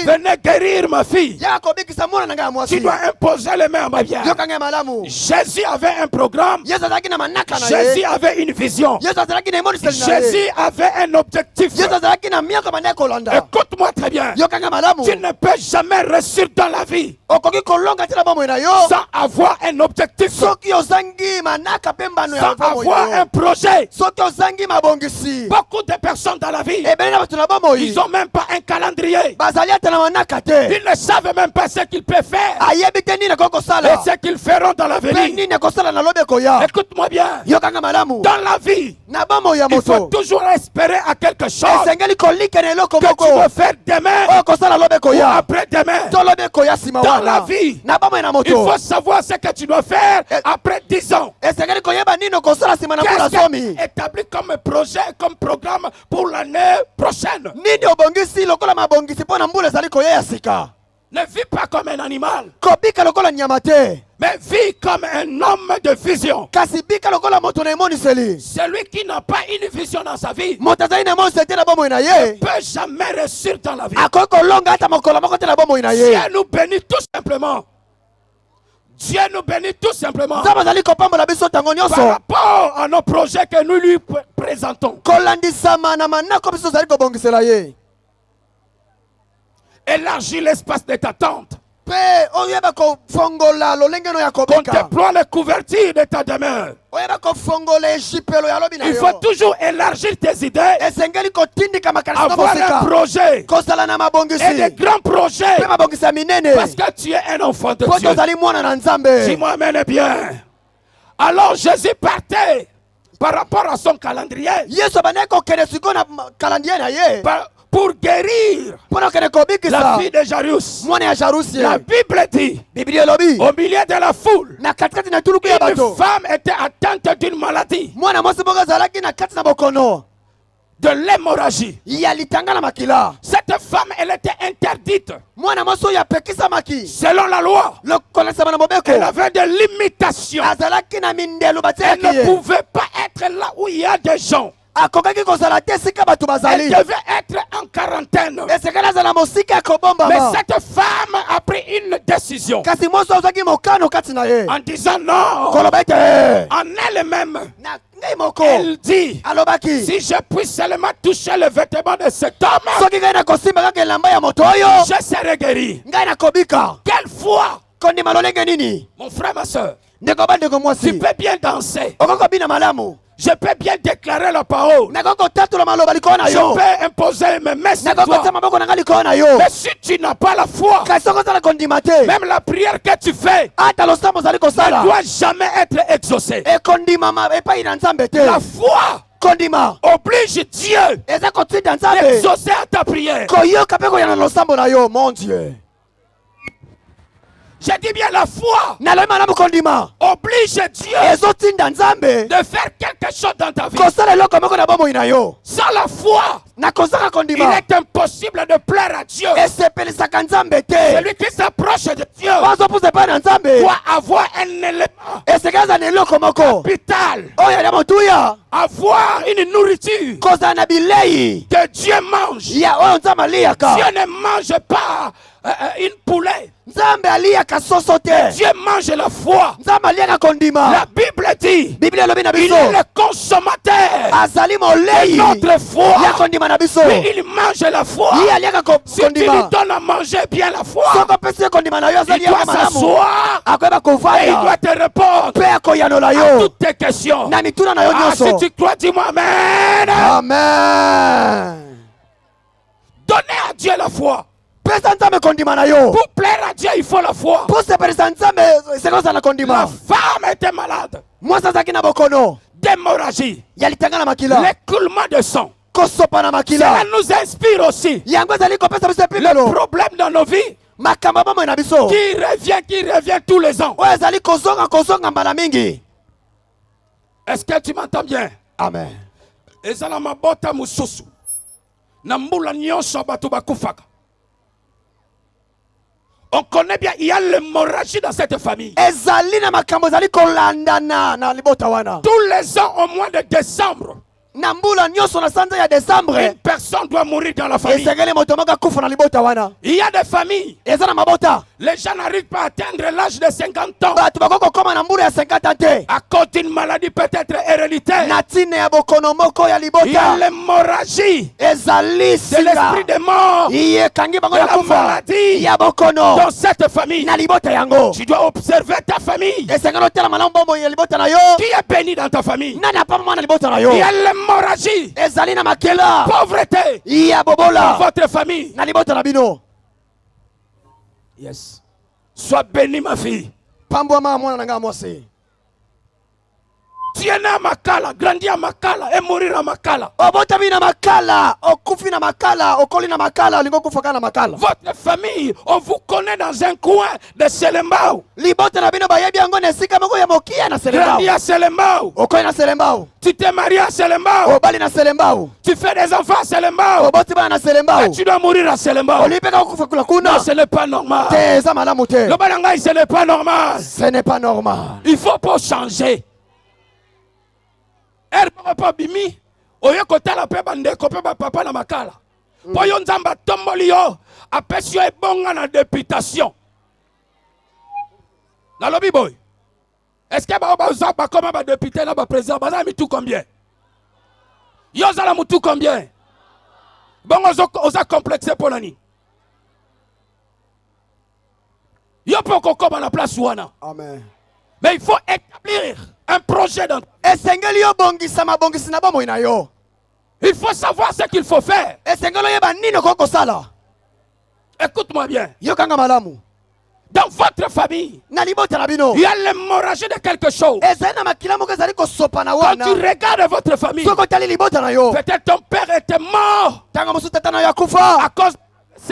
venez guérir ma fille. Tu dois imposer les mains à ma bien. Jésus avait un programme. Jésus avait une vision. Jésus avait un objectif. Écoute-moi très bien. Tu ne peux jamais réussir dans la vie sans avoir un objectif, sans avoir un projet. Beaucoup de personnes dans la vie, ils n'ont même pas un calendrier. Ils ne savent même pas ce qu'ils peuvent faire et ce qu'ils feront dans l'avenir. Écoute-moi bien. Dans la vie, il faut toujours espérer à quelque chose que tu vas faire demain ou après-demain. Dans la vie, il faut savoir ce que tu dois faire après 10 ans. Qu'est-ce qui est établi comme projet, comme programme pour l'année prochaine? Ne vis pas comme un animal, mais vis comme un homme de vision. Celui qui n'a pas une vision dans sa vie ne peut jamais réussir dans la vie. Dieu nous bénit tout simplement. Dieu nous bénit tout simplement par rapport à nos projets que nous lui présentons. Élargis l'espace de ta tente. Déploie les couvertures de ta demeure. Il faut toujours élargir tes idées, avoir un projet et des grands projets, parce que tu es un enfant de Dieu. Dis-moi, amène bien. Alors Jésus partait par rapport à son calendrier pour guérir la fille de Jairus. La Bible dit, au milieu de la foule, une femme était atteinte d'une maladie, de l'hémorragie. Cette femme, elle était interdite selon la loi. Elle avait des limitations. Elle ne pouvait pas être là où il y a des gens. Elle devait être en quarantaine. Mais cette femme a pris une décision en disant non. En elle-même, elle dit, si je puis seulement toucher le vêtement de cet homme, je serai guéri. Quelle foi! Mon frère, ma soeur, tu peux bien danser. Je peux bien déclarer la parole. Je peux imposer mes mains sur toi. Mais si tu n'as pas la foi, même la prière que tu fais ne doit jamais être exaucée. La foi oblige Dieu d'exaucer à ta prière. Mon Dieu. Je dis bien la foi oblige Dieu de faire quelque chose dans ta vie. Sans la foi, il est impossible de plaire à Dieu. Celui qui s'approche de Dieu doit avoir un élément capital, avoir une nourriture que Dieu mange. Dieu ne mange pas une poulet. Dieu mange la foi. La Bible dit, il est le consommateur de notre foi. Mais il mange la foi. Si tu lui donnes à manger bien la foi, il doit s'asseoir et il doit te répondre à toutes tes questions. Si tu crois, dis-moi amen. Amen. Donnez à Dieu la foi. Pour plaire à Dieu, il faut la foi. La femme était malade d'hémorragie, l'écoulement de sang. Cela nous inspire aussi. Le problème dans nos vies qui revient tous les ans. Est-ce que tu m'entends bien? Amen. On connaît bien, il y a l'hémorragie dans cette famille. Tous les ans au mois de décembre, Nambula nyoso na sanza ya décembre. Une personne doit mourir dans la famille. Esengeli moto moko kufa na libota wana. Il y a des familles. Eza na mabota. Les gens n'arrivent pas à atteindre l'âge de 50 ans. Batu bakoko koma na mbula ya 50 ans te. À cause d'une maladie peut-être héréditaire. Na tine ya bokono moko ya libota. Il y a l'hémorragie Ezali de l'esprit de mort. Iye kangi bango De na la kufa. maladie Ya bokono. dans cette famille. Na libota yango. Tu dois observer ta famille. Esengeli tela malamu bombo ya libota na yo. Qui est béni dans ta famille? Nani apama na libota na yo. Il y a l'hémorragie. Ezali na makela. Pauvreté Ya dans bobola. votre famille. Na libota na bino. Yes. Sois béni, ma fille. Pambwa mama mwana nanga mwasi. Tu es né à Makala, grandi à Makala et mourir à Makala. Obota bina makala, okufi na makala, okoli na makala, lingo kufa na makala. Votre famille, on vous connaît dans un coin de Selembao. Libota na bino bayebi yango na esika moko ya mokia na Selembao. Grandi à Selembao. Okoli na Selembao. Tu t'es marié à Selembao. Obali na Selembao. Tu fais des enfants à Selembao. Oboti bana na Selembao. Et tu dois mourir à Selembao. Olipeka kufa kula kuna. Non, ce n'est pas normal. Te eza malamu te. Le balangaï, ce n'est pas normal. Ce n'est pas normal. Il faut pas changer. Erba pa bimi. Oyo kotala pe bandeko pe papa na makala. Po yo nzamba tomboli yo. Apesi yo ebonga na députation. Na lobby boy. Est-ce que ba comme ba député na ba président ba mi tout combien? Yo zala mutu combien? Bon oza complexé pour nani. Yo poko koma na place wana. Amen. Mais il faut établir un projet dans. Esengeli yo bongisa mabongisi na bomo ina yo. Il faut savoir ce qu'il faut faire. Esengelo yeba nino koko sala. Écoute-moi bien. Yo kanga malamu. Dans votre famille, Na libota na bino. il y a l'hémorragie de quelque chose. Ezali na makila moko ezali kosopa na Quand wana. tu regardes votre famille, Soko tali libota na yo. peut-être ton père était mort Tanga musu tata na yo kufa. à cause de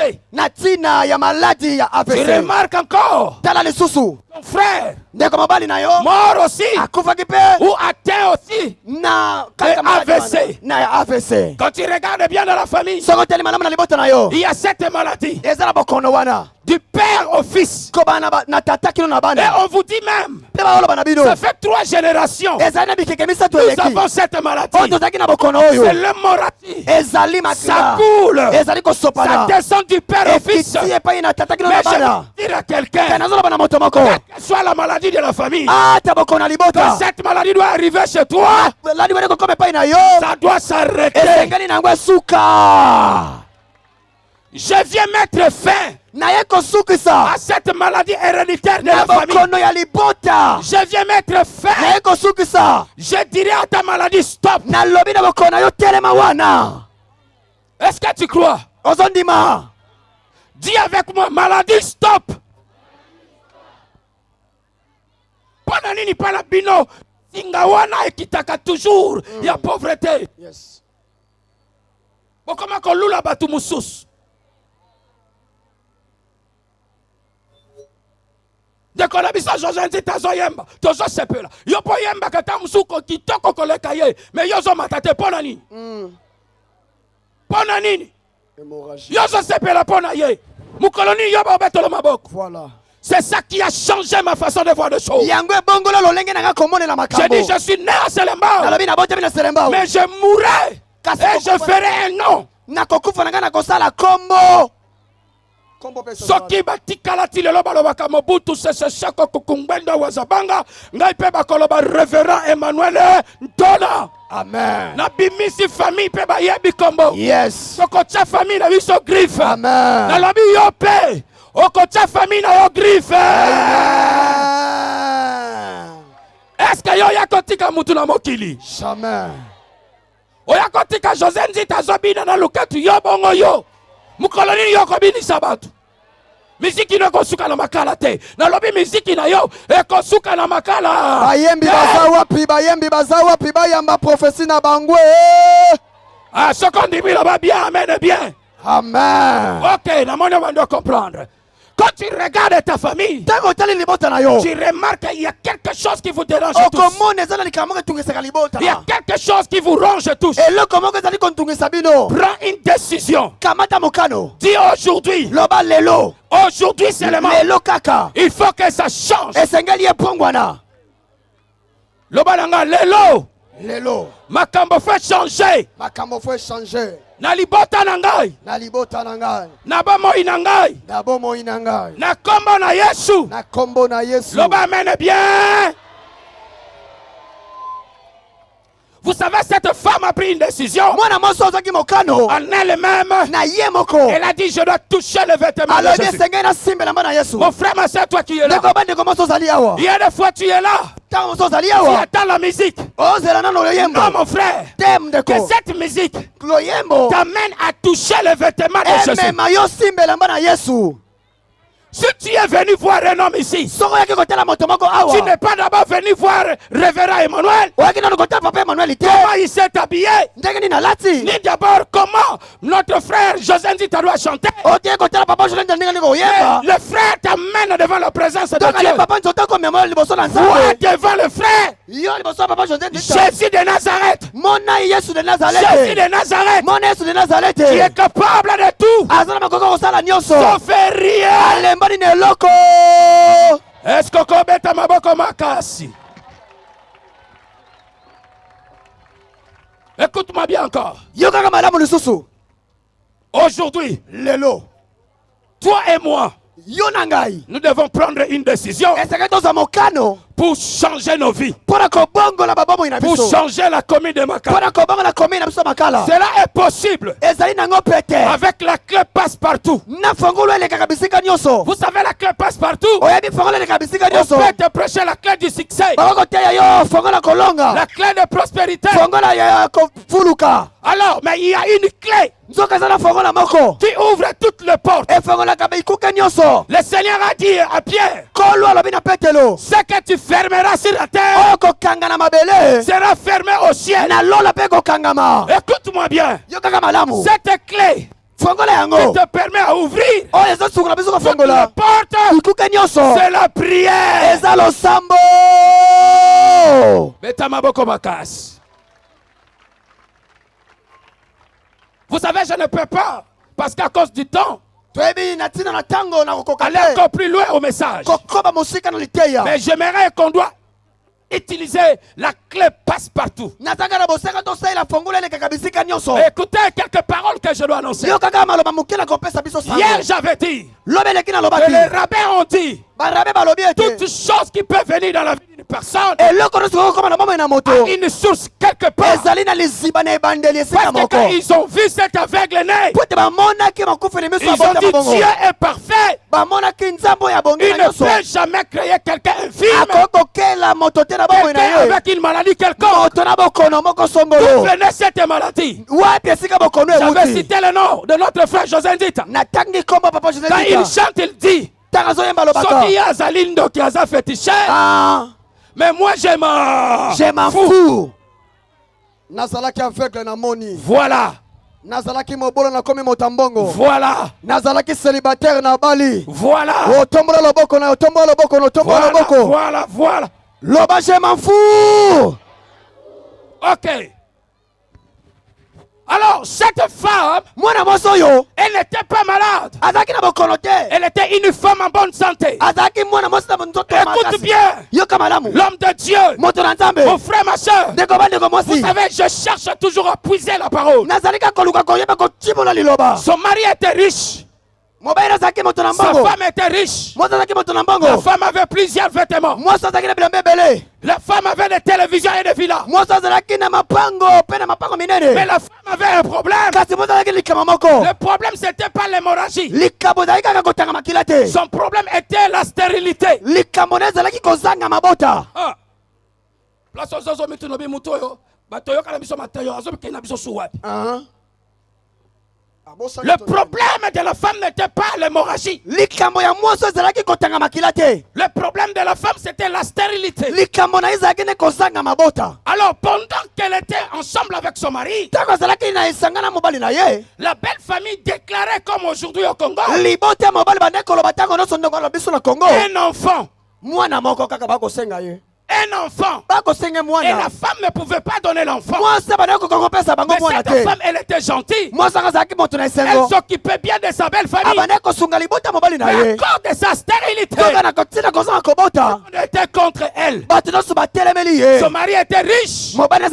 AVC. Na tina ya maladi ya Tu AVC. remarques encore Tala lisusu. ton frère Ndeko mabali na yo. mort aussi Akufa kipe. ou atteint aussi. Na Et maladi AVC. wana. Na ya AVC. Quand tu regardes bien dans la famille, Soko tali malamu na libota na yo. il y a cette maladie Ezala bokono wana. du père au fils. Ko bana na tata kilo na Et bana. on vous dit même, Pe ba oloba na bino. ça fait 3 générations. Ezali na bikeke misatu Nous eleki. avons cette maladie. Oyo tozaki na bokono oyo. C'est l'hémorragie. Ezali Ça makila. coule. Ezali kosopana. Ça descend du père au fils. Ekiti epai na tata kilo Mais na je bana. veux dire à quelqu'un, Nazoloba na moto moko. quelle que soit la maladie de la famille, Ata bokono na que libota. cette maladie doit arriver chez toi, Ladi wene kokoma epai na yo. ça doit s'arrêter. Esengeli nango esuka. Je viens mettre fin Naye kosukisa. à cette maladie héréditaire de Na la famille. bokono ya libota. Je viens mettre fin. Naye kosukisa. Je dirais à ta maladie stop. Nalobi na bokono na yo telema wana. Est-ce que tu crois? Ozondima. Dis avec moi, maladie stop. Pona nini pala bino singawana ekitaka toujours ya pauvreté. Yes. Bokoma kolula batu mususu. Deko na biso José Nzita zo yemba. Tozo sepela. Yo po yemba kata musuko kitoko koleka ye. Mais yo zo matate pona nini? Pona nini? Hémorragie. Yo zo sepela pona ye. Mukoloni yo ba betolo maboko. Voilà. C'est ça qui a changé ma façon de voir les choses. Yango ebongola lolenge nanga komonela makambo. J'ai dit, je suis né à Selembao, Nalobi na bota bina Selembao. mais je mourrai et je ferai un nom. Nakokufa nanga nakosala kombo. Kombo pesa. Soki batikala ti lelo balobaka Mobutu Sese Seko Kukumbendo Wazabanga, ngai pe bakoloba révérend Emmanuel Ntona. Amen. Na bimisi famille pe bayebi kombo. Yes. Sokotia famille na biso griffe. Amen. Nalobi yo pe. Okotia famille na yo griffe. Amen. Est-ce que yo yakotika mutu na mokili? Jamais. Oya kotika José Nzita zobina na luketu yo bongo yo. Mukoloni yo kobinisa batu. Miziki no kosuka na makala te. Na lobi miziki na yo kosuka na makala. Bayembi baza wapi bayamba prophétie na bangwe. Ah, ce qu'on dit là-bas bien, amen bien. Amen. Ok, na moni on doit comprendre. Quand tu regardes ta famille, Tango tali libota na yo. tu remarques qu'il y a quelque chose qui vous dérange tous. Okomone ezala likamoko tungisa libota. Il y a quelque chose qui vous ronge tous. Eloko moko ezali kontungisa bino. Prends une décision. Kamata mokano. Dis aujourd'hui. Loba lelo. Aujourd'hui seulement. Lelo kaka. Il faut que ça change. Esengeli epongwana. Loba nanga lelo. lelo makambo fait changer makambo fo changer na libota na ngai na libota na ngai na bomoi na ngai na bomoi na ngai na kombo na Yesu na kombo na Yesu. loba amen bien. Vous savez, cette femme a pris une décision Mwana moso ozaki mokano en elle-même. na ye moko. Elle a dit, je dois toucher le vêtement de Alobi Jésus. esengeli na simbe na mbana Yesu. Mon frère, ma soeur, toi qui es là. Ndeko bande ko moso ozali awa. Il y a des fois tu es là, Tango moso ozali tu awa. attends la musique. Ozela nano lo Non, yembo. mon frère, Tem que ndeko. cette musique Lo yembo. t'amène à toucher le vêtement de Jésus. Emema yo simbe na mbana Yesu. Si tu es venu voir un homme ici, Soko yaki kotela moto moko tu awa. n'es pas d'abord venu voir Révérend Emmanuel. Oyaki nano kotela papa Emmanuel te. Comment il s'est habillé, Ndenge ni nalati. ni d'abord comment notre frère José dit doit chanter. Otie kotela papa Jolene ndenge ni ko yemba. Le frère t'amène devant la présence de Donc Dieu. ale papa nzoto ko memorial liboso na Vois Nzambe. devant le frère Yo liboso ya papa José ndita. Jésus de Nazareth. Mona Yesu de Jésus Nazareth. de Nazareth Mona Yesu de Nazareth. qui est capable de tout. Azana makoko kosala nyonso. Sauf rien. Alembani na eloko. Est-ce que kobeta maboko makasi? Écoute-moi bien encore. Yo kaka malamu lisusu. Aujourd'hui, Lelo. toi et moi, Yo na ngai. nous devons prendre une décision Eseke toza mokano. pour changer nos vies, Pona kobongola babomoi na pour biso. changer la commune de Makala. Pona kobongola komi na biso makala. Cela est possible Ezali nango pete. avec la clé passe-partout. Na fongolo elekaka bisika nyonso. Vous savez, la clé passe-partout. Oyebi fongolo elekaka bisika On nyonso. peut te prêcher la clé du succès, Bakoko teya yo fongola kolonga. la clé de prospérité. Fongola ya kofuluka. Alors, mais il y a une clé Nzoka eza na fongola moko. qui ouvre toutes les portes. Efongolaka beikuke nyonso. Le Seigneur a dit à Pierre, Kolo alobi na petelo. ce que tu fermeras sur la terre Oyo kokanga na mabele. sera fermé au ciel. Na lola pe kokangama. Écoute-moi bien. Yo kaka malamu. Cette clé Fongola qui yango. te permet à ouvrir Oyo ezosungola biso toutes les kofongola. portes, Ikuke nyonso. c'est la prière. Eza losambo. Beta maboko makasi. Vous savez, je ne peux pas, parce qu'à cause du temps, Toyebi na tina na tango na kokoka aller te. encore plus loin au message. Kokoba mosika na liteya. Mais j'aimerais qu'on doit utiliser la clé passe-partout. Nataka na bosaka tosalela fongola elekaka bisika nyonso. Écoutez quelques paroles que je dois annoncer. Yo kaka maloba moke na kopesa biso sango. Hier, j'avais dit Lobe eleki na que lobaki. les rabbins ont dit Barabe balobi ete. toute chose qui peut venir dans la vie d'une personne Eloko nyonso kokoma na bomoi na moto. a une source quelque part. Ezali na liziba na ebandeli esika Parce que moko. quand ils ont vu cet aveugle né, Po ete bamonaki makufeli miso ils ya ont bota dit bongo. Dieu est parfait. Bamonaki nzambo ya bongi Il na ne nyonso. peut jamais créer quelqu'un infirme, Akokokela moto te na bomoi na quelqu'un ye. avec une maladie quelconque. Moto na bokono moko D'où songolo. venait cette maladie? Wapi esika bokono J'avais ewuti. cité le nom de notre frère José Ndita. Natangi kombo papa José Quand il Ndita. chante, il dit Tanga zoyemba lobaka. Soki azali ndoki aza féticheur, Ah, mais moi je m'en je m'en fous. Nazalaki aveugle na moni. Voilà, Nazalaki mobolo na komi motambongo. voilà, Nazalaki célibataire na bali. voilà, Otombola loboko na otombola loboko na otombola voilà, loboko. voilà, voilà. Loba je m'en fous. Ok. Alors, cette femme, Mwana moso yo. elle n'était pas malade. Azalaki na bokono te. Elle était une femme en bonne santé. Azalaki mwana moso na nzoto ya Écoute makasi. bien, Yoka malamu. l'homme de Dieu, Moto na nzambe. mon frère, ma soeur. Ndeko ba ndeko Vous mwasi. savez, je cherche toujours à puiser la parole. Nazalika koluka koyeba kochibola liloba. Son mari était riche. Mobile azalaki moto na Sa mbongo. femme était riche. Mwasi azalaki moto na La mbongo. femme avait plusieurs vêtements. Mwasi azalaki na bilamba ebele. La femme avait des télévisions et des villas. Mwasi azalaki na mapango pe na mapango Mais minene. la femme avait un problème. Kasi mwasi azalaki likama moko. Le problème, c'était pas l'hémorragie. Likambo ezalaki kaka kotanga makila te. Son problème était la stérilité. Likambo na ezalaki kozanga mabota. Ah. Place ozozo mitu no bi mutu oyo. Bato yoka na biso matayo azo bikena na biso suwapi. Le problème de la femme n'était pas l'hémorragie. Likambo ya mwasi ezalaki kotanga makila te. Le problème de la femme, c'était la stérilité. Likambo na ezalaki ne kozanga mabota. Alors, pendant qu'elle était ensemble avec son mari, Tango azalaki na esanga na mobali na ye. la belle famille déclarait comme aujourd'hui au Congo, Libota ya mobali bande koloba tango nyonso ndongo na biso na Congo. un enfant. Mwana moko kaka bakosenga ye. un enfant. Et la femme ne pouvait pas donner l'enfant. Mais cette femme, elle était gentille. Elle s'occupait bien de sa belle famille. Mais à cause de sa stérilité, on était contre elle. Son mari était riche. Elle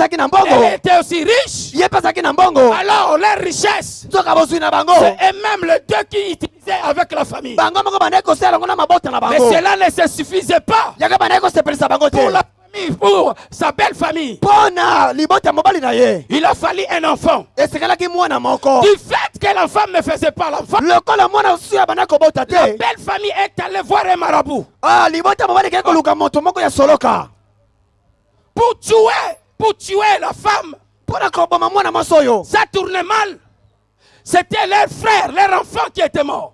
était aussi riche. Alors, leur richesse, c'est même les deux qui utilisaient avec la famille. Mais cela ne se suffisait pas pour la famille, pour sa belle famille. Il a fallu un enfant. Du fait que la femme ne faisait pas l'enfant, la belle famille est allée voir un marabout pour tuer la femme. Ça tournait mal. C'était leur frère, leur enfant qui était mort.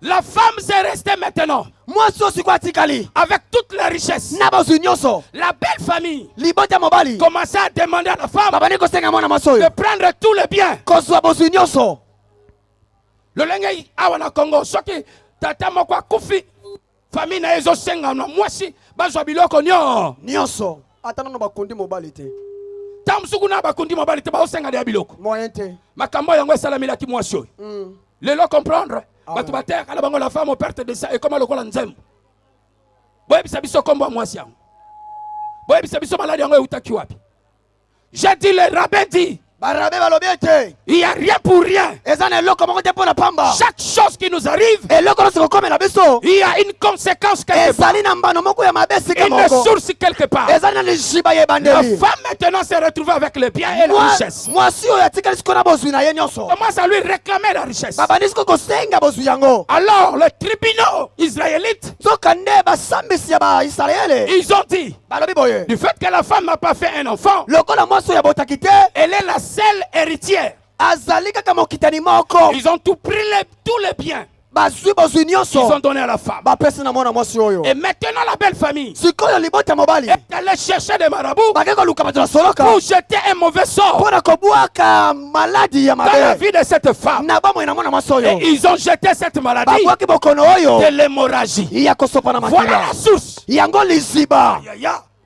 La femme s'est restée maintenant avec toutes les richesses. La belle famille commençait à demander à la femme de prendre tous les biens. Le lengai awana Congo soki tata moko akufi famille na ezo senga na mwasi bazwa biloko nyonso atano bakundi mobali te tamsuku na bakundi mobali te ba osenga de biloko moyen te makambo yango esalamila ki mwasi oyo lelo comprendre batu bater kala bango la femme perte de ça et comment lokola nzembo boye bisabiso kombo mwasi yango boye bisabiso maladi yango utaki wapi. J'ai dit le rabbin dit il n'y a rien pour rien. Chaque chose qui nous arrive, il y a une conséquence quelque part. Une source quelque part. La femme maintenant s'est retrouvée avec les biens et la richesse. Commence à lui réclamer la richesse. Alors les tribunaux israélites, ils ont dit, du fait que la femme n'a pas fait un enfant, elle est la seule héritière. Ils ont tout pris tous les biens. Ils ont donné à la femme. Et maintenant la belle famille est allée chercher des marabouts pour jeter un mauvais sort dans la vie de cette femme. Et ils ont jeté cette maladie de l'hémorragie. Voilà la source.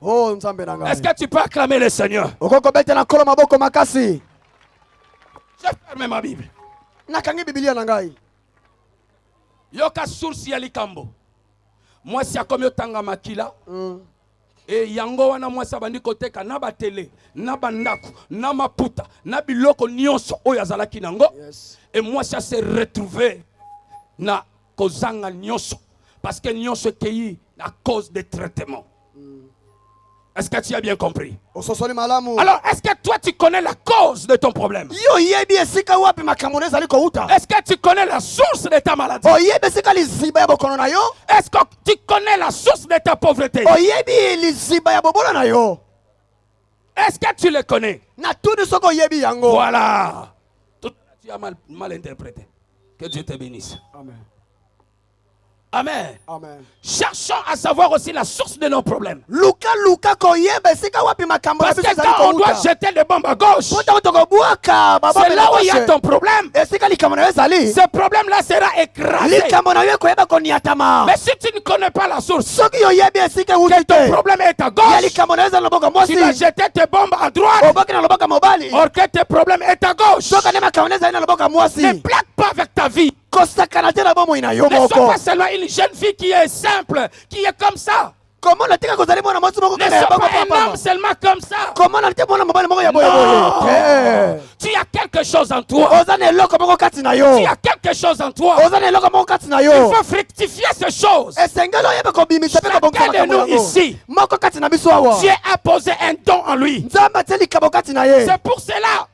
Est-ce que tu peux acclamer le Seigneur? Je ferme ma Bible. Yoka source ya likambo. Moi si akomi otanga makila. Et yango wana moi sabandi koteka na batele, na bandaku, na maputa, na biloko nyonso oyo azalaki nango. Et moi ça s'est retrouvé na kozanga nyonso parce que nyonso ekei à cause des traitements. Est-ce que tu as bien compris? Alors, est-ce que toi tu connais la cause de ton problème? Est-ce que tu connais la source de ta maladie? Est-ce que tu connais la source de ta pauvreté? Est-ce que tu le connais? Voilà. Tu as mal interprété. Que Dieu te bénisse. Amen. Amen. Amen. Cherchons à savoir aussi la source de nos problèmes. Parce que quand on doit jeter des bombes à gauche, c'est là où il y a ton problème. Ce problème-là sera écrasé. Mais si tu ne connais pas la source, que ton problème est à gauche, tu vas jeter tes bombes à droite, or que tes problèmes est à gauche. Ne plaque pas avec ta vie. Ne sois pas seulement une jeune fille qui est simple, qui est comme ça. Ne sois pas un homme seulement comme ça. Non. Tu as quelque chose en toi. Tu as quelque chose en toi. Il faut fructifier ces choses. Chacun de nous ici, Dieu a posé un don en lui. C'est pour cela.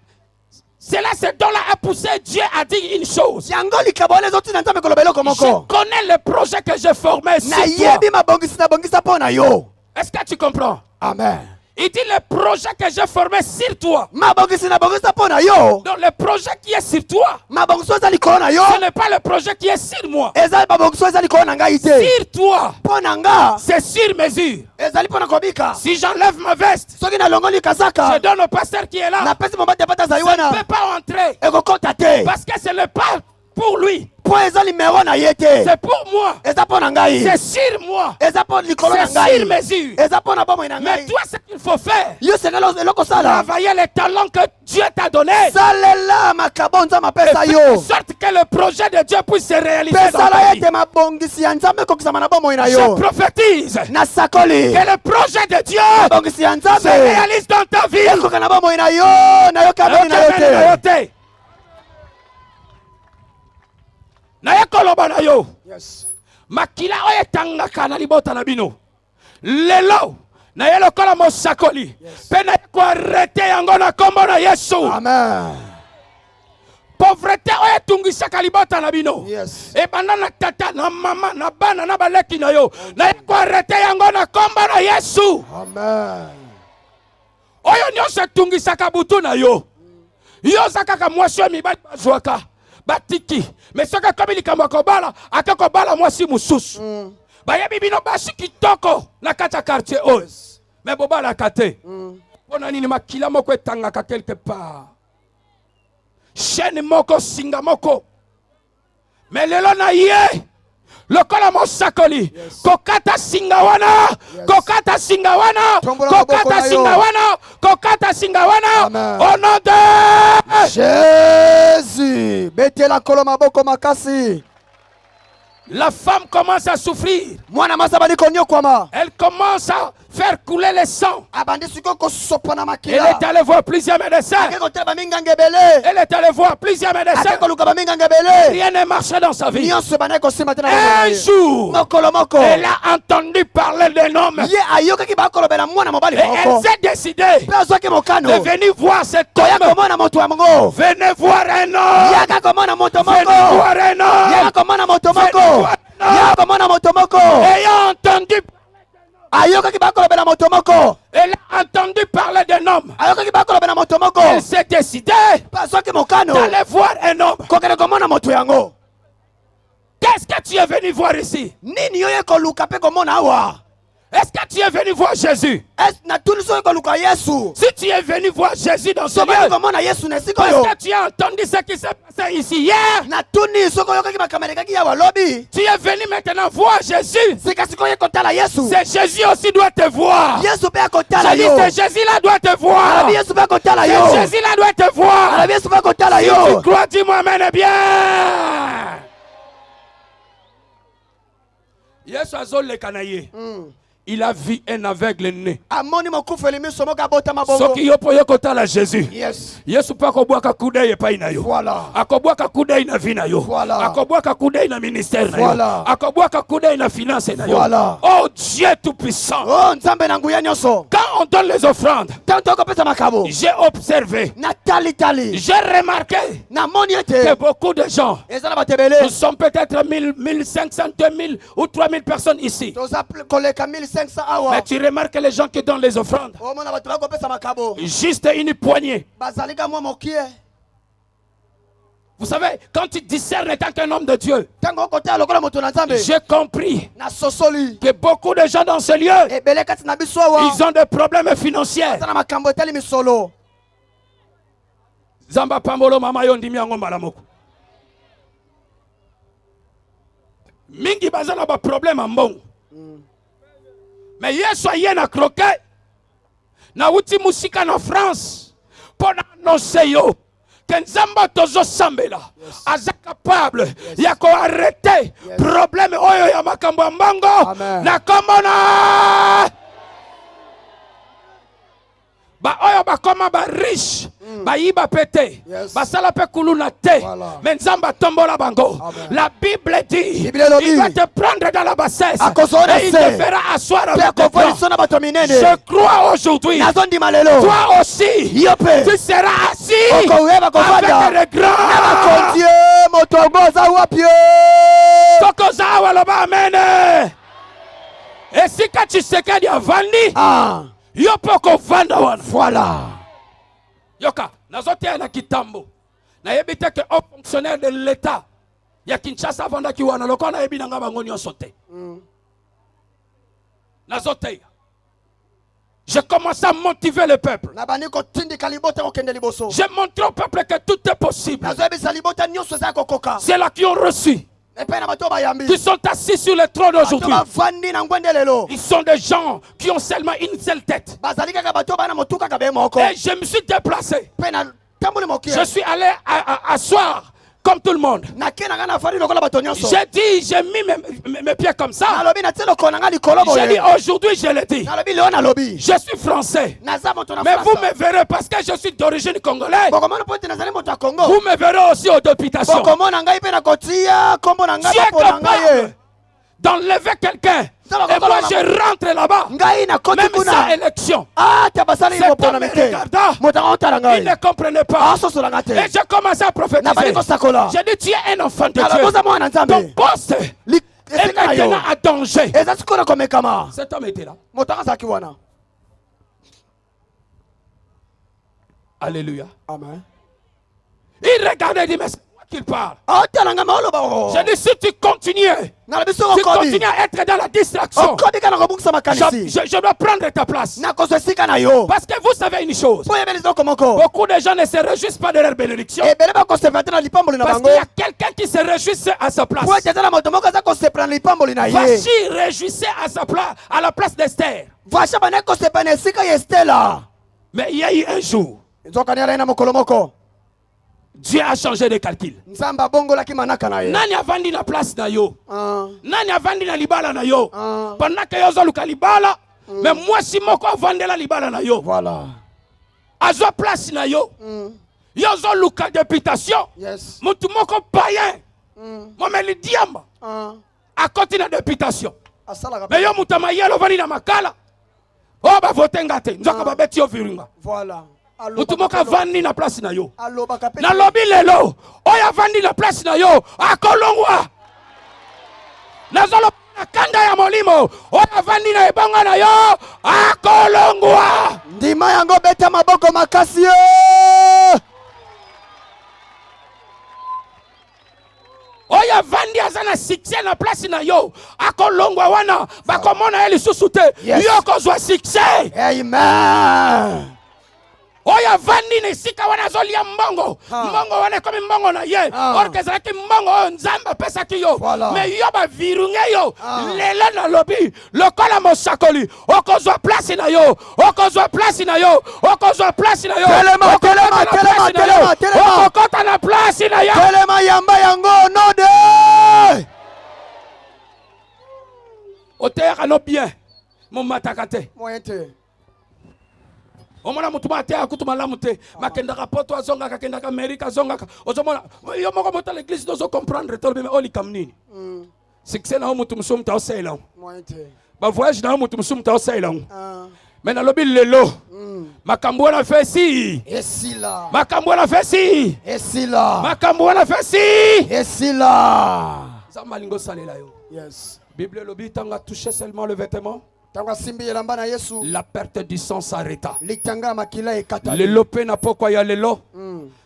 Ce don-là a poussé, Dieu a dit une chose. Je connais le projet que j'ai formé sur toi. Est-ce que tu comprends? Amen. Il dit le projet que j'ai formé sur toi. Donc le projet qui est sur toi, ce n'est pas le projet qui est sur moi. Sur toi, c'est sur mesure. Si j'enlève ma veste, je donne au pasteur qui est là, ça ne peut pas entrer. Parce que ce n'est pas pour lui. C'est pour moi. C'est sur moi. C'est sur mes yeux. Mais toi, ce qu'il faut faire, travailler les talents que Dieu t'a donnés. De sorte que le projet de Dieu puisse se réaliser dans ta vie. Je prophétise que le projet de Dieu se réalise dans ta vie. Yes. Makila oye tangaka na libota na bino. Lelo na ye lokola mosakoli. Pe na ko arrêter yango na kombo na Yesu. Amen. Pauvreté oye tungisaka libota na bino. Yes. E banda na tata na mama na bana na baleki na yo. Na ye ko arrêter yango na kombo na Yesu. Amen. Oyo nyonso tungisaka butu na yo. Yo zakaka mwasi mibali bazwaka. Batiki mais soka comme likambo kobala akakobala mwasi mususu bayebi bino basi kitoko na kata quartier oyo mais bobala kate pona nini makila moko etangaka quelque part chaîne moko singa moko mais lelo na ye lokola mosakoli kokata singa wana kokata singa wana kokata singa wana kokata singa wana au nom de Jésus. Betela koloma boko makasi. La femme commence à souffrir. Elle commence à faire couler le sang. Elle est allée voir plusieurs médecins. Elle est allée voir plusieurs médecins. Rien ne marchait dans sa vie. Un jour, elle a entendu parler d'un homme. Et elle s'est décidée de venir voir cet homme. Venez voir un homme. Venez voir un homme. Ayant entendu elle a entendu parler d'un homme. Elle s'est décidée d'aller voir un homme. Qu'est-ce que tu es venu voir ici? Est-ce que tu es venu voir Jésus? Si tu es venu voir Jésus dans ce lieu, parce que tu as entendu ce qui s'est passé ici hier, tu es venu maintenant voir Jésus. C'est Jésus aussi doit te voir. Je dis, c'est Jésus là doit te voir. C'est Jésus là doit te voir. Si tu crois, dis-moi amen et bien. Yesu azolekanaye. Il a vu un aveugle né. Soki yo po yokota la Jésus. Yesu pa kobwaka kudai epai na yo. Akobwaka kudai na vie na yo. Akobwaka kudai na ministère na yo. Akobwaka kudai na finance na yo. Oh Dieu tout puissant. Quand on donne les offrandes, j'ai observé, j'ai remarqué que beaucoup de gens, nous sommes peut-être 1500, 2000 ou 3000 personnes ici. Mais tu remarques les gens qui donnent les offrandes. Juste une poignée. Vous savez, quand tu discernes étant qu'un homme de Dieu, j'ai compris que beaucoup de gens dans ce lieu, ils ont des problèmes financiers. Zamba pambolo mama yondi miango malamoko. Mingi bazana ba problème ambon. Mais Yesu aye na croquet na uti musika na France pour annoncer yo que Nzamba tozo sambela aza capable ya ko arrêter problème oyo ya makambo mbango na komona ba oyo ba koma ba riche ba yiba pété ba sala pe kuluna te mais Nzamba tombola bango. La Bible dit il va te prendre dans la bassesse et il te fera asseoir avec toi. Je crois aujourd'hui toi aussi tu seras assis avec les grands. Tokoza waloba amen. Et si quand tu sais qu'il y a vandi yo poko vanda wana. Voilà. Yoka, nazote na kitambo. Na yebite que un fonctionnaire de l'État ya Kinshasa vanda ki wana loko na yebi nanga bango nyonso te. Nazote. J'ai commencé à motiver le peuple. J'ai montré au peuple que tout est possible. C'est là qui ont reçu, qui sont assis sur le trône aujourd'hui. Ils sont des gens qui ont seulement une seule tête. Et je me suis déplacé. Je suis allé asseoir comme tout le monde. J'ai dit, j'ai mis mes pieds comme ça. J'ai dit, aujourd'hui je le dis. Je suis français. Mais vous me verrez parce que je suis d'origine congolaise. Vous me verrez aussi aux députations. Dieu est capable d'enlever quelqu'un. Et moi je rentre là-bas. Même sans élection. Cet homme me regarda. Il ne comprenait pas. Et j'ai commencé à prophétiser. J'ai dit, tu es un enfant de Dieu. Ton poste est maintenant à danger. Cet homme était là. Alléluia. Amen. Il regardait et dit, mais c'est moi qu'il parle. J'ai dit, si tu continues à être dans la distraction, je dois prendre ta place. Parce que vous savez une chose, beaucoup de gens ne se réjouissent pas de leur bénédiction. Parce qu'il y a quelqu'un qui se réjouissait à sa place. Vachi réjouissait à la place d'Esther. Mais il y a eu un jour, Dieu a changé de calcul. Nani avandi na place na yo? Nani avandi na libala na yo? Pendant que yo zoluka libala, mais moi si moko avandi la libala na yo. Voilà. Azo place na yo. Yo zoluka députation. Yes. Mutu moko païen. Moi me li diamba. À côté de la députation. Mais yo mutama yelo vani na makala. Oh ba voter ngate. Nzoka ba beti yo viringa. Voilà. Mutu moka vandi na place na yo. Na lobi lelo. Oya vandi na place na yo. Akolongwa. Nazolo na kanda ya molimo. Oya vandi na ebanga na yo. Akolongwa. Ndima yango beta maboko makasi yo. Oya vandi azana succès na place na yo. Akolongwa wana. Bakomona eli susute. Yo kozwa succès. Amen. Oya vandi ne sika wana zolia mbongo. Mbongo wana komi mbongo na ye. Orkeza ki mbongo nzamba pesa ki yo. Me yo ba virunge yo. Lelo na lobi. Lokola mosakoli. Okozwa place na yo. Okozwa place na yo. Okozwa place na yo. Telema. Okokota na place na yo. Telema yamba yango node. Oteya no bien. Mon matakate. Moyente. Omona mutu mate akutuma lamute makenda kapoto azonga kakenda ka Amerika azonga ozomona yo moko mota l'église dozo comprendre tolbe me oli kamnini succès na mutu musum ta osela ba voyage na mutu musum ta osela mais na lobi lelo makambo na fesi esila makambo na fesi esila makambo na fesi esila zamalingo salela yo. Yes. Bible lobi tanga toucher seulement le vêtement. La perte du sang s'arrêta. Le lope na pokwa ya lelo.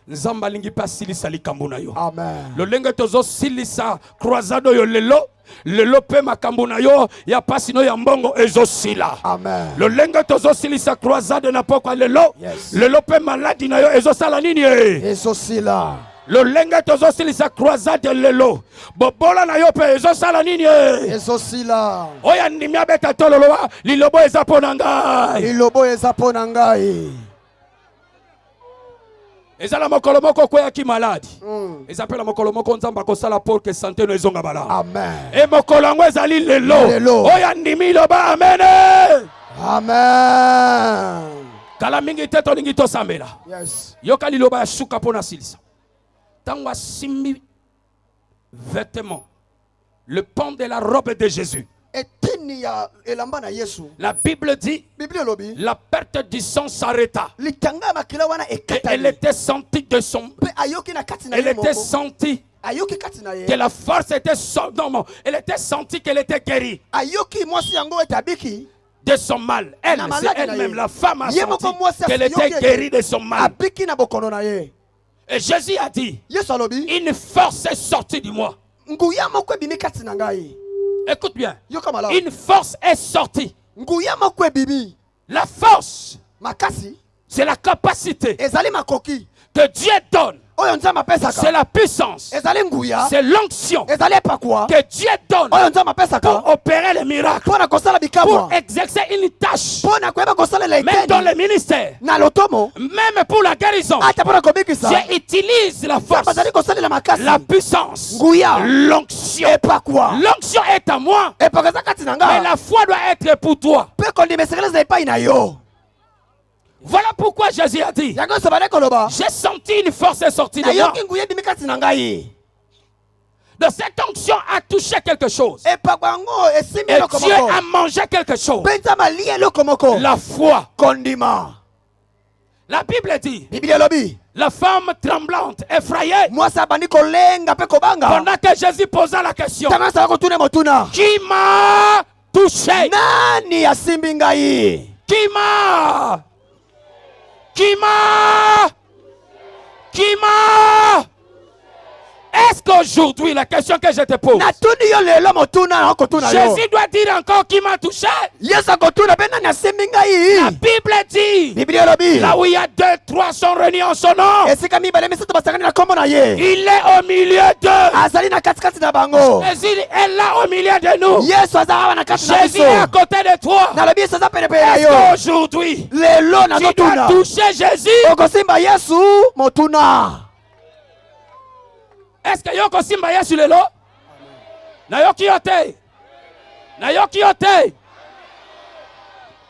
Nzamba lingi pa silisa likambo na yo. Amen. Lo lenge tozo silisa croisado yo lelo. Le lope makambo na yo ya pasi no ya mbongo ezo sila. Amen. Lo lenge tozo silisa croisado na pokwa lelo. Yes. Le lope maladi na yo ezo sala nini ezo sila. Le lenga tozo silisa croisade lelo. Bobola na yo pe ezo sala nini ezo sila. Oya ndimia beta tololowa lilobo ezapo na ngai. Lilobo ezapo na ngai. Ezala mokolo moko kwa ki maladi. Ezapela mokolo moko nzamba ko sala pour que santé no ezonga bala. Amen. E mokolo ngo ezali lelo. Oya ndimi loba amen. Amen. Kala mingi teto ningi to sambela. Yes. Yoka liloba ya suka pona silisa. Tangwa simi vêtements, le pan de la robe de Jésus. La Bible dit la perte du sang s'arrêta. Elle était sentie de son. Elle était sentie que la force était non, elle était sentie qu'elle était guérie de son mal. Elle, c'est elle-même, la femme a senti qu'elle était guérie de son mal. Et Jésus a dit, une force est sortie de moi. Écoute bien, une force est sortie. La force, makasi c'est la capacité ezali makoki que Dieu donne. oyo nzambe apesaka C'est la puissance. ezali nguya C'est l'onction ezali epakwa que Dieu donne oyo nzambe apesaka pour opérer les miracles, mpo na kosala pour bikamwa exercer une tâche, mpo na koyeba kosalela même dans eteni le ministère, na lotomo même pour la guérison. ata mpo na kobikisa Dieu utilise la force, nzambe azali kosalela makasi la puissance, nguya l'onction. epakwa L'onction est à moi, epaka eza kati na mais nga la foi doit être pour toi. mpe kondima esekeleza epai na yo Voilà pourquoi Jésus a dit, yango nyonso bale koloba j'ai senti une force est sortie de moi. nayoki nguya ebimi kati na ngai De cette onction a touché quelque chose. epakwa yango esimbi Et eloko Dieu moko a mangé quelque chose. mpe nzambe alia eloko moko La foi. kondima La Bible dit, biblia elobi la femme tremblante, effrayée, mwasi abandi kolenga mpe kobanga pendant que Jésus posa la question, ntango asala kotuna motuna qui m'a touché? nani asimbi ngai Qui m'a Est-ce qu'aujourd'hui, la question que je te pose, natuni yo lelo motuna na okotuna yo Jésus doit dire encore qui m'a touché? yesu akotuna mpe nani asimbi La ngai Bible dit, biblia elobi là où il y a 2, 3 sont réunis en son nom, esika mibale misato basangani na nkombo na ye il est au milieu d'eux. azali na katikati na bango Jésus est là au milieu de nous. yesu aza awa na kati na Jésus biso est à côté de toi. nalobi yesu aza penepene na Est-ce yo qu'aujourd'hui, lelo tu dois nazotuna toucher Jésus? okosimba yesu motuna Est-ce que yoko simba yesu lelo? Na yoki yote. Na yoki yote.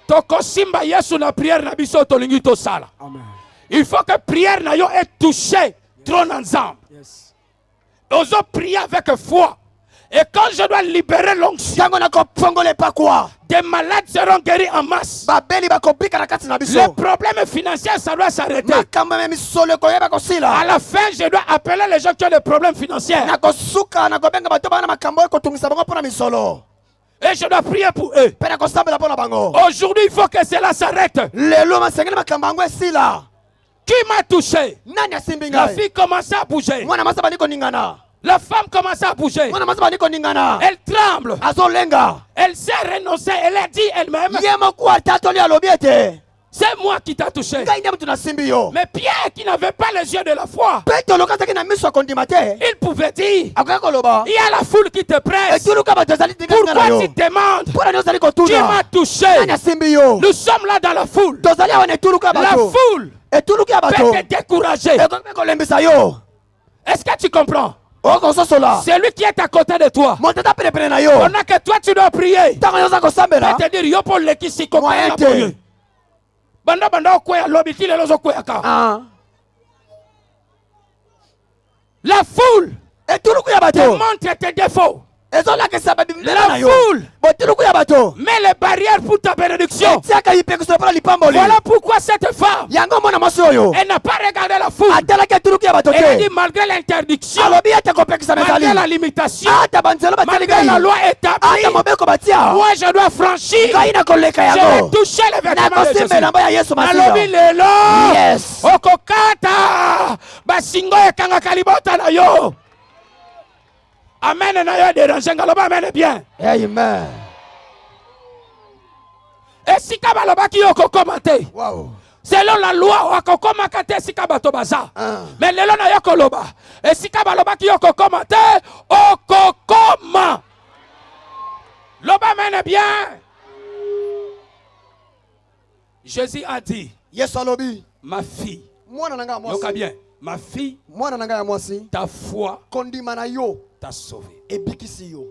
Toko simba yesu na prière na biso tolingi to sala. Il faut que prière na yo est touchée trône ensemble. Oso prier avec foi. Et quand je dois libérer l'onction, ntango nakofongola epakwa des malades seront guéris en masse. babeli bakobika na kati na Les biso problèmes financiers, ça doit s'arrêter. makambo ya misolo ekoyeba À kosila la fin, je dois appeler les gens qui ont des problèmes financiers. nakosuka nakobenga bato bana makambo ekotungisa bango mpo na misolo Et je dois prier pour eux. mpe nakosambela mpo na bango Aujourd'hui, il faut que cela s'arrête. lelo masengeli makambo yango esila Qui m'a touché? nani asimbi La ngai fille commençait à bouger. mwana mwasi abandi koningana La femme commençait à bouger. mwana mwasi abandi koningana Elle tremble. azolenga Elle s'est renoncée. Elle a dit elle-même, ye moko atatoli alobi ete c'est moi qui t'a touché. ngai nde moto nasimbi yo Mais Pierre, qui n'avait pas les yeux de la foi, petolo kazaki na miso ya kondima te il pouvait dire, akoki koloba il y a la foule qui te presse. etuluka bato ezali tingatinga na Pourquoi yo tu demandes? mpo na nini ozali Qui kotuna m'a touché? nani asimbi yo Nous sommes là dans la foule. tozali awa na etuluka ya La bato foule etuluki ya bato peut te décourager. ekoki mpe kolembisa yo Est-ce que tu comprends? okososola Celui qui est à côté de toi, moto ata penepene na yo pendant que toi tu dois prier, ntango yo oza kosambela te dire yo pour lekisi ko Moyen na te. boye. Banda okweya lobi ti lelo okweya ka. Ah. La foule etuluku ya te bato montre tes défauts. ezolakisa babimela La na yo foule botuluku ya bato met les barrières pour ta bénédiction. etiaka lipekiso mpo na lipamboli Voilà pourquoi cette femme, yango mwana mwasi oyo elle n'a pas regardé la foule. atalaki etuluku ya bato Elle a dit te malgré l'interdiction, alobi ete kopekisa malgré la mezali limitation, ata banzelo batiali malgré la ngai loi ata établie, mobeko batia moi je dois franchir. ngai nakoleka Je yango vais toucher les vêtements de nakosimba Jésus. elamba ya yesu Nalobi masiya lelo Yes. okokata basingo ekangaka libota na yo. Amen na yo déranger ngaloba amen bien. amen Esika balobaki yo kokoma te. wow Selon la loi okokomaka te esika bato baza. Ah. Mais lelo na yo koloba. Esika balobaki yo kokoma te okokoma. Loba amen bien. Jésus a dit, yesu alobi ma fille, mwana na ngai ya yoka mwasi bien, ma fille, mwana na ngai ya mwasi ta foi kondima na yo t'a sauvé. ebikisi yo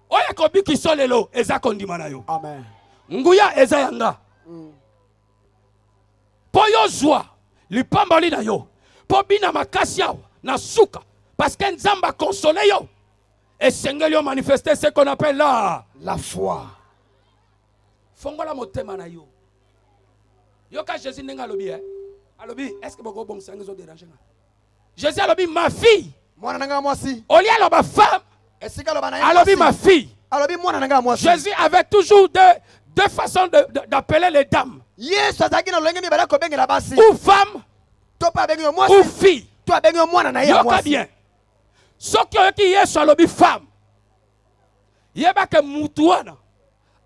Oya kobikisa lelo eza kondima na yo. amen Nguya eza yanga. Po yo zwa lipamboli na yo. Po bina makasi yao na suka. Parce que Nzamba console yo. Et sengeli yo manifester ce qu'on appelle la foi fongola motema na yo. Yo ka Jésus nenga alobi alobi est-ce que boko bon sangizo déranger nga. Jésus alobi ma fille. mwana na ngai ya mwasi Oli aloba femme. esika aloba na ye Alobi ma mwasi fille. alobi mwana na ngai ya mwasi Jésus avait toujours deux façons d'appeler les dames. yesu azalaki na lolenge mibale akobengela basi Ou femme to mpe abengi yo ou mwasi fille. to abengi yo mwana na ye ya Yoka mwasi bien. Soki oyoki Yesu alobi femme. Yeba ke mutu wana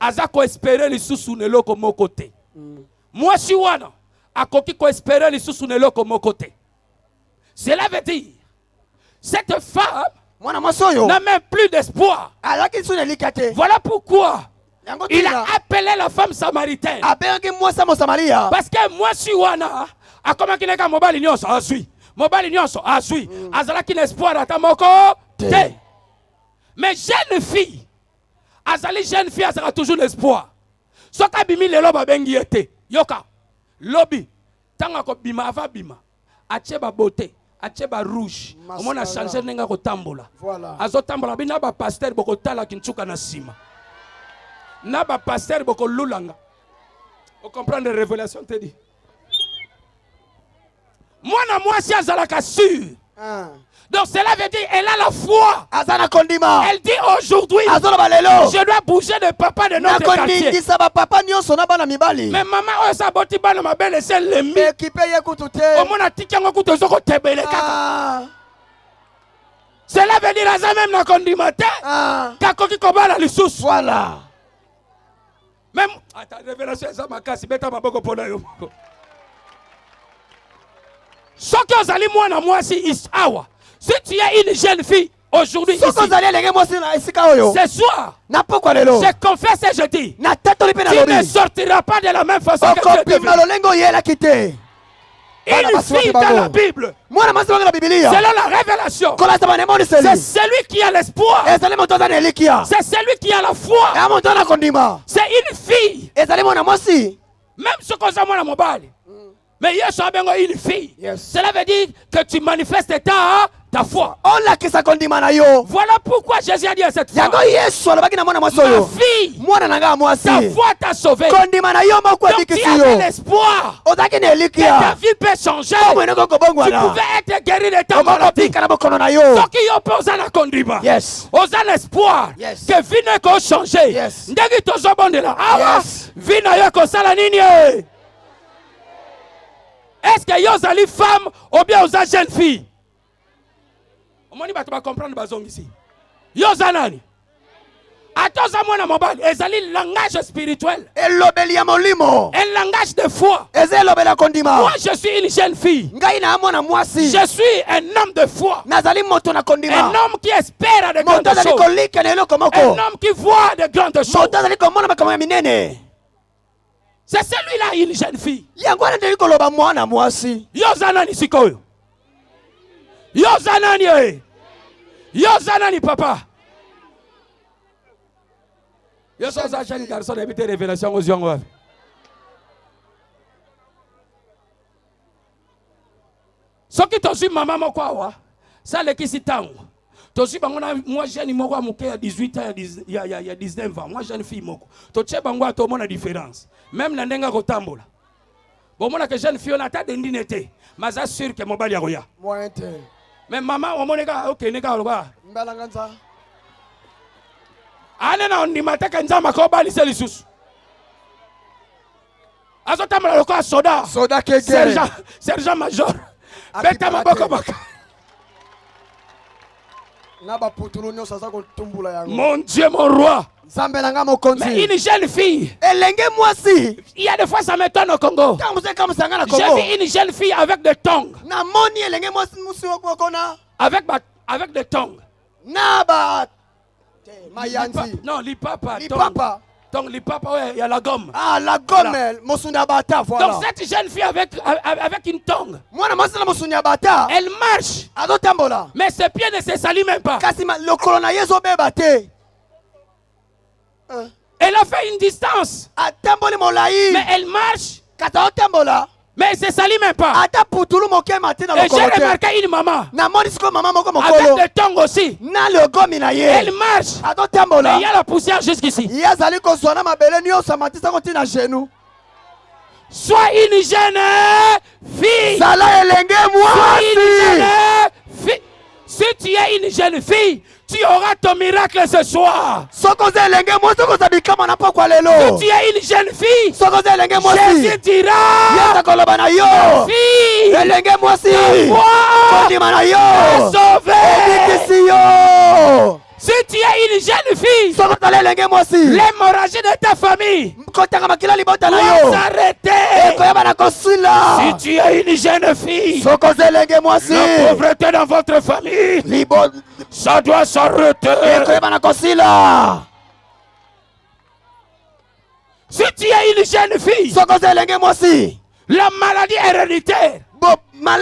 aza ko espérer lisusu na eloko moko te. Mwasi wana akoki ko espérer lisusu na eloko moko te. Cela veut dire cette femme n'a même plus d'espoir. Voilà pourquoi il a appelé la femme samaritaine. Parce que mwasi wana akomaki neka mobali nyonso azwi. Mobali nyonso azwi. Azalaki l'espoir ata moko te. Mais jeune fille, azali jeune fille azala toujours l'espoir. Soka bimi lelo babengi ete. Yoka. Lobby. Tanga ko bima ava bima. Ache ba beauté. Ache ba rouge. On a changé nenga ko tambola. Voilà. Azo tambola bina ba pasteur boko tala kinchuka na sima. Na ba pasteur boko lulanga. Vous comprenez les révélations te dit. Moi si azalaka sûr. Donc cela veut dire elle a la foi. Elle dit aujourd'hui je dois bouger de papa de notre quartier. Mais maman oh ça boti bana mabele c'est l'emi. Au moins atikango kuto zoko tebele kaka. Cela veut dire ça même na kondimate. Kakoki kobala lisusu. Voilà. Même ta révélation ça makasi beta maboko pona yo. Soki ozali mwana mwasi is awa. Si tu es une jeune fille aujourd'hui ici, ce soir, je confesse et je dis, tu ne sortiras pas de la même façon que tu es devenu. Une fille dans la Bible, selon la révélation, c'est celui qui a l'espoir, c'est celui qui a la foi, c'est une fille, même ce qu'on a mon mobile. Mais Yesu a une fille. Cela veut dire que tu manifestes ta foi. Voilà pourquoi Jésus a dit à cette femme, ma fille, ta foi t'a sauvé. Donc tu avais l'espoir que ta vie peut changer. Tu pouvais être guéri de ta maladie. Donc il y a posé la condima. Osa l'espoir que vie ne peut changer. Ndegi tozo bondela. Vie na yo ko sala nini? Est-ce que vous avez femme ou bien vous avez jeune fille? On va comprendre ici. Vous avez nani? Attention à mon mobile. Vous avez le langage spirituel. Un langage de foi. Moi je suis une jeune fille. Je suis un homme de foi. Un homme qui espère de grandes choses. Un homme qui voit de grandes choses. C'est celui-là, une jeune fille. Yozanani sikoyo. Yozanani. Yozanani papa. Yozanani jeune garçon d'habiter révélation aux yeux. Ce qui t'a su maman mokwa ça le kisi tango. Tosi bangona moi jeune moko moké à 18 ans il y a 19 ans moi jeune fille moko to tche bangwa to mona différence même na ndenga ko tambola bon mona que jeune fille on a ta ndinete mais ça sûr que mobali ya roya mais maman on moneka OK neka roba mbalanga nza ana na on dimata kanza makobali c'est lisusu azo tambola loko soda sergent major beta maboko baka. Mon Dieu, mon roi. Mais une jeune fille. Il y a des fois ça m'étonne au Congo. J'ai vu une jeune fille avec des tongs. Avec des tongs. Non, l'ipapa. Donc l'ipapa, il y a la gomme. Ah, la gomme, voilà. Donc cette jeune fille avec une tongue, elle marche. Mais ses pieds ne se salissent même pas. Elle a fait une distance. Mais elle marche. Mais elle ne se salit même pas. Et j'ai remarqué une maman avec des tongs aussi. Elle marche. Mais il y a la poussière jusqu'ici. Sois une jeune fille. Sois une jeune fille. Si tu es une jeune fille, tu auras ton miracle ce soir. Si tu es une jeune fille, Jésus dira, fille, ta foi est sauvée. Si tu es une jeune fille, l'hémorragie de ta famille doit s'arrêter. Si tu es une jeune fille, la pauvreté dans votre famille, ça doit s'arrêter. Si tu es une jeune fille, la maladie héréditaire, manque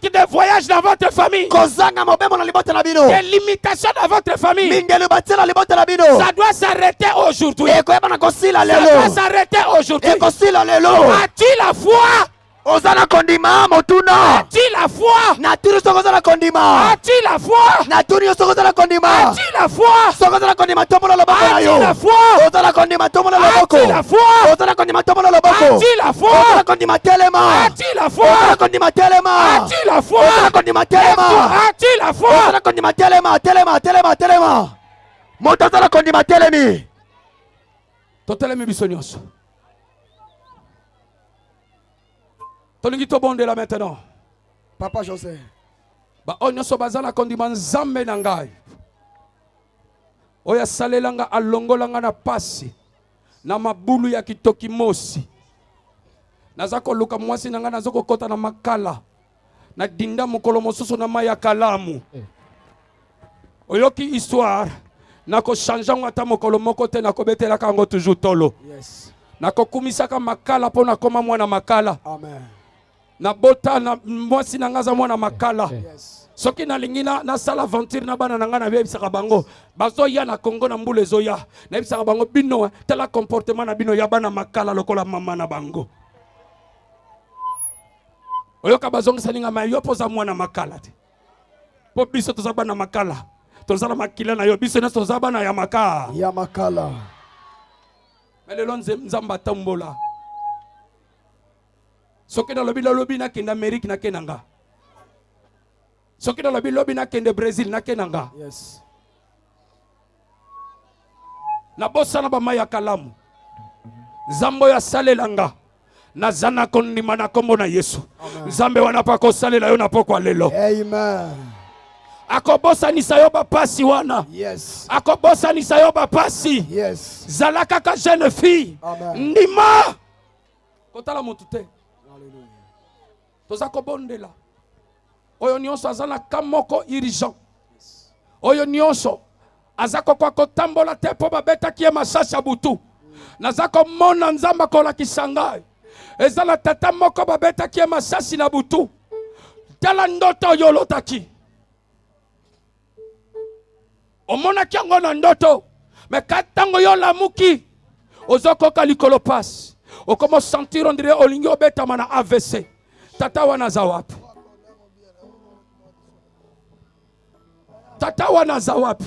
de voyage dans votre famille, des limitations dans votre famille, ça doit s'arrêter aujourd'hui. Ça doit s'arrêter aujourd'hui. As-tu la foi? Ozana kondima motuna. As-tu la foi? Naturi sokozana kondima. As-tu la foi? Naturi sokozana kondima. As-tu la foi? Sokozana kondima tomola loboko na yo. As-tu la foi? Ozana kondima tomola loboko. As-tu la foi? Ozana kondima tomola loboko. As-tu la foi? Ozana kondima telema. As-tu la foi? Ozana kondima telema. As-tu la foi? Ozana kondima telema. As-tu la foi? Ozana kondima telema. Moto ozana kondima telemi. Totelemi bisonyos. Tolingi to bonde là maintenant. Papa José. Ba onyo so bazala kondima nzambe na ngai. Oya salelanga alongolanga na pasi. Na mabulu ya kitoki mosi. Nazako luka mwasi nanga nazoko kota na makala. Na dinda mukolo mosusu na maya kalamu. Oyoki histoire. Nako chanja ngata mukolo moko te nako betela kango toujours tolo. Yes. Nako kumisaka makala pona koma mwana makala. Amen. Na bota na mwasi na ngaza mwana makala. Yes. Soki na lingina na sala aventure na bana nanga na bebisaka bango. Bazo ya na Congo na mbule zoya. Na bebisaka bango bino tela comportement na bino ya bana makala lokola mama na bango. Oyoka bazonga salinga mayo poza mwana makala te. Po biso toza bana makala. Toza na makila na yo biso na toza bana ya makala. Ya makala. Melelo nzamba tambola. Soki na lobi na kenda Amerique na kenanga. Soki na lobi na kende Brésil na kenanga. Yes. Na bosa na bama ya kalamu. Zambo ya salelanga. Na zana kondima na kombo na Yesu. Zambe wana pa ko salela yo na pokwa lelo. Amen. Akobosa ni sayoba pasi wana. Yes. Akobosa ni sayoba pasi. Yes. Zalaka ka jeune fille. Amen. Ndima. Kotala mutute. Toza kobondela. Oyo nyonso azana kamoko urgent. Oyo nyonso azako kwa kotambola te po babeta kie masasa butu. Nazako mona nzamba kola kisangai. Ezala tata moko babeta kie masasi na butu. Tala ndoto yolotaki. Omona kiango na ndoto. Me katango yo lamuki. Ozoko kalikolo pass. Okomo sentir on dirait olingi obeta mana AVC. Tata wana za wapi? Tata wana za wapi?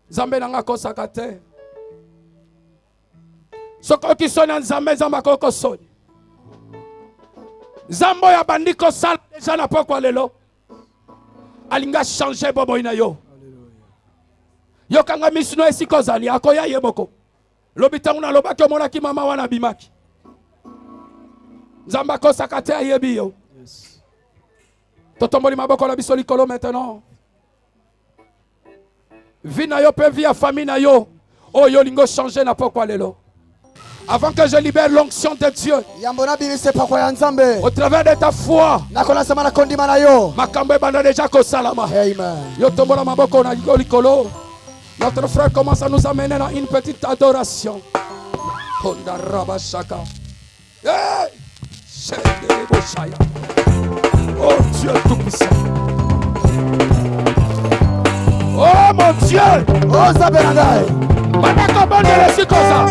Zambe nanga kosaka te. Soko kisona nzambe zamba koko soni. Zambo ya bandiko sala deja na pokwa lelo. Alinga changer bobo ina yo. Yo kanga misino esiko zali akoya yeboko. Lobitangu na lobaki omona ki mama wana bimaki. Zamba kosaka te ayebi yo. Yes. Totomboli maboko la biso likolo maintenant. Vie na yo pe vie à famille na yo. Oh yo lingo changer na pokwa lelo. Avant que je libère l'onction de Dieu, au travers de ta foi, makambe banda déjà ko salama. Amen. Yo tombola maboko na likolo. Notre frère commence à nous amener dans une petite adoration. Konda rabashaka. Hey! Oh Dieu tout-puissant. Oh mon Dieu. Oh Zaberangai. Manako bande le sikosa.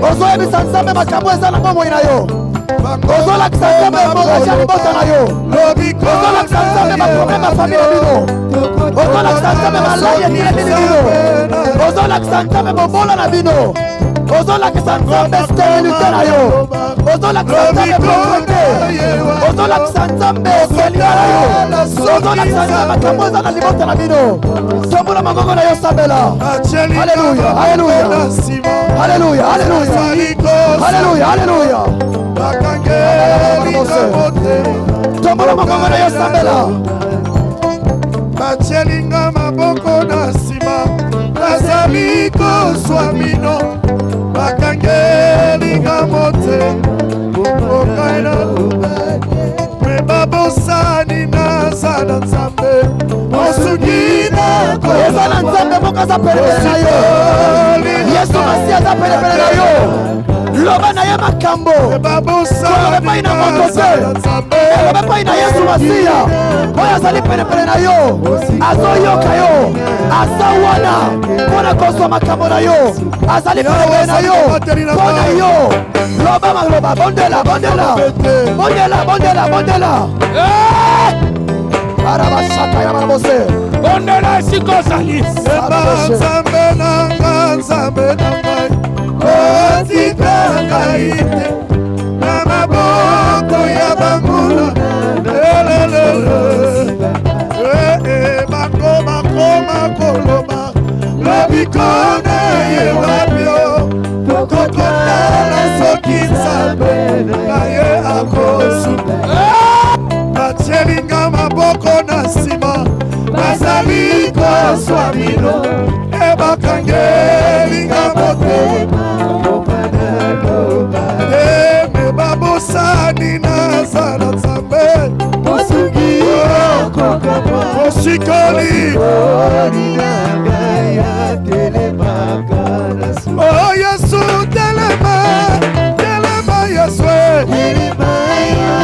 Ozoyebisa nzambe makambo eza na bomoi na yo. ozolakisa nzambe moraja libota na yo, ozolakisa nzambe baproblème ya famille bino, ozolakisa nzambe maladi etilemi bino, ozolakisa nzambe bobola na bino, ozolakisa nzambe stérilité na yo, ozolakisa nzambe pauvreté, ozolakisa nzambe kolinga na yo, ozolakisa nzambe makambo eza na libota na bino. Tombola magongo na yo sabela. Alléluia, alléluia, alléluia, alléluia, alléluia, alléluia. Tombola magongo na yo sabela. Bachelinga maboko na sima, nazali kozwa mino, bakangelinga mote, okaina me babosani naza na nzambe, osuki nako eza na nzambe moko aza pelepele na yo, Yesu Masiya aza pelepele na yo, loba na ye makambo, koloba epai na moto te, eloba epai na Yesu Masiya oyo azali pelepele na yo, azoyoka yo, aza wana mpona kozwa makambo na yo, azali pelepele na yo mpona yo. Loba maloba, bondela, bondela, bondela, bondela, bondela. Arabashaka ya marabose. Bondela esikozali. Nzambe nanga, nzambe nangai, otika ngai te, na maboko ya banguna, bakoma koloba, lobikone ye wapyo, kokotala soki nzambe na ye akosuka. Batyelinga maboko na nsima, bazali kozwa bino, ebakangelinga motema, me babosani naza na nzambe, osikoli oh Yesu telema, telema Yesu,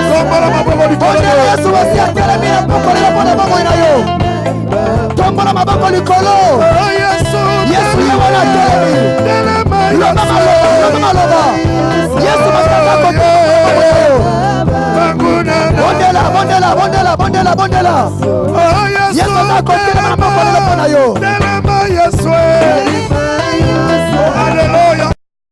tombola maboko likolo, Yesu Masiya telemi na maboko na maboko na yo, tombola maboko likolo, Yesu ye wana telemi, loba maloba, loba maloba, Yesu Masiya akote bondela, bondela, bondela, bondela, bondela, Yesu akote na maboko na yo.